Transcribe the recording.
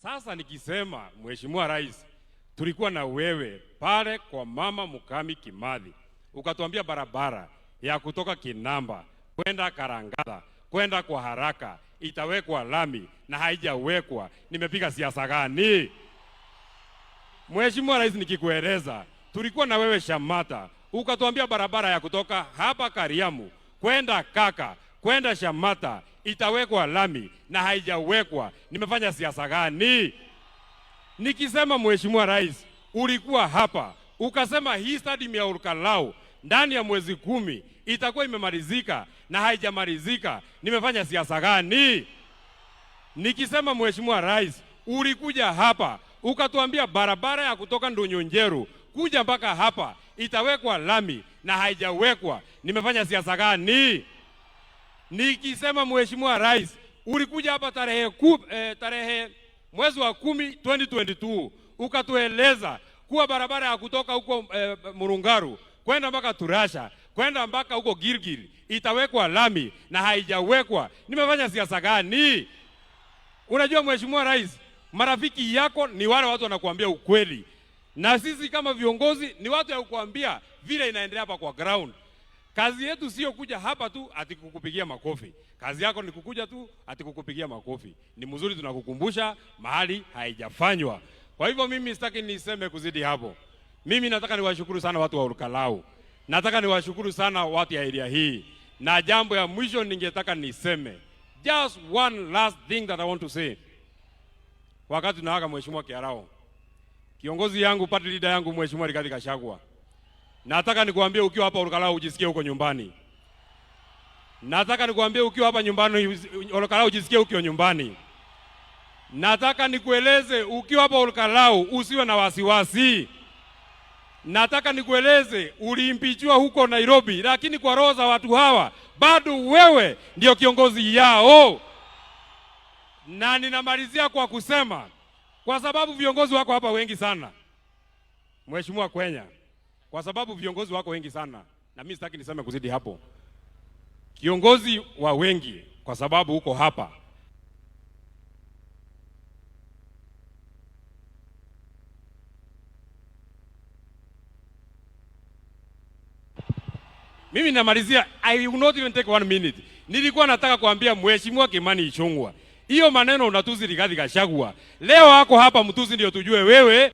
Sasa nikisema Mheshimiwa Rais, tulikuwa na wewe pale kwa Mama Mukami Kimathi, ukatuambia barabara ya kutoka Kinamba kwenda Karangatha kwenda kwa haraka itawekwa lami na haijawekwa. Nimepiga siasa gani? Mheshimiwa Rais, nikikueleza tulikuwa na wewe Shamata, ukatuambia barabara ya kutoka hapa Kariamu kwenda Kaka kwenda Shamata itawekwa lami na haijawekwa. Nimefanya siasa gani? Nikisema Mheshimiwa Rais, ulikuwa hapa ukasema hii stadium ya Olkalau ndani ya mwezi 10 itakuwa imemalizika na haijamalizika. Nimefanya siasa gani? Nikisema Mheshimiwa Rais, ulikuja hapa ukatuambia barabara ya kutoka Ndunyunjeru kuja mpaka hapa itawekwa lami na haijawekwa. Nimefanya siasa gani? Nikisema Mheshimiwa Rais, ulikuja hapa tarehe mwezi wa 10 2022 ukatueleza kuwa barabara ya kutoka huko Murungaru kwenda mpaka Turasha kwenda mpaka huko Gilgil itawekwa lami na haijawekwa. Nimefanya siasa gani? Unajua Mheshimiwa Rais, marafiki yako ni wale watu wanakuambia ukweli, na sisi kama viongozi ni watu ya kukuambia vile inaendelea hapa kwa ground. Kazi yetu sio kuja hapa tu ati kukupigia makofi. Kazi yako ni kukuja tu ati kukupigia makofi. Ni mzuri tunakukumbusha mahali haijafanywa. Kwa hivyo mimi sitaki niseme kuzidi hapo. Mimi nataka niwashukuru sana watu wa Olkalau. Nataka niwashukuru sana watu ya area hii. Na jambo ya mwisho ningetaka niseme. Just one last thing that I want to say. Wakati tunawaka Mheshimiwa Kiarao, kiongozi yangu, party leader yangu Mheshimiwa Rigathi Gachagua, nataka nikuambie ukiwa hapa Olkalau ujisikie uko nyumbani. Nataka nikuambie ukiwa hapa nyumbani Olkalau ujisikie uko nyumbani. Nataka nikueleze ukiwa hapa Olkalau usiwe na wasiwasi. Nataka nikueleze uliimpichwa huko Nairobi, lakini kwa roho za watu hawa bado wewe ndio kiongozi yao. Na ninamalizia kwa kusema, kwa sababu viongozi wako hapa wengi sana Mheshimiwa Kwenya, kwa sababu viongozi wako wengi sana, na mimi sitaki niseme kuzidi hapo. Kiongozi wa wengi kwa sababu uko hapa. Mimi namalizia, I will not even take 1 minute. Nilikuwa nataka kuambia Mheshimiwa Kimani Ichung'wah, hiyo maneno unatuzi Rigathi Gachagua. Leo wako hapa mtuzi ndio tujue wewe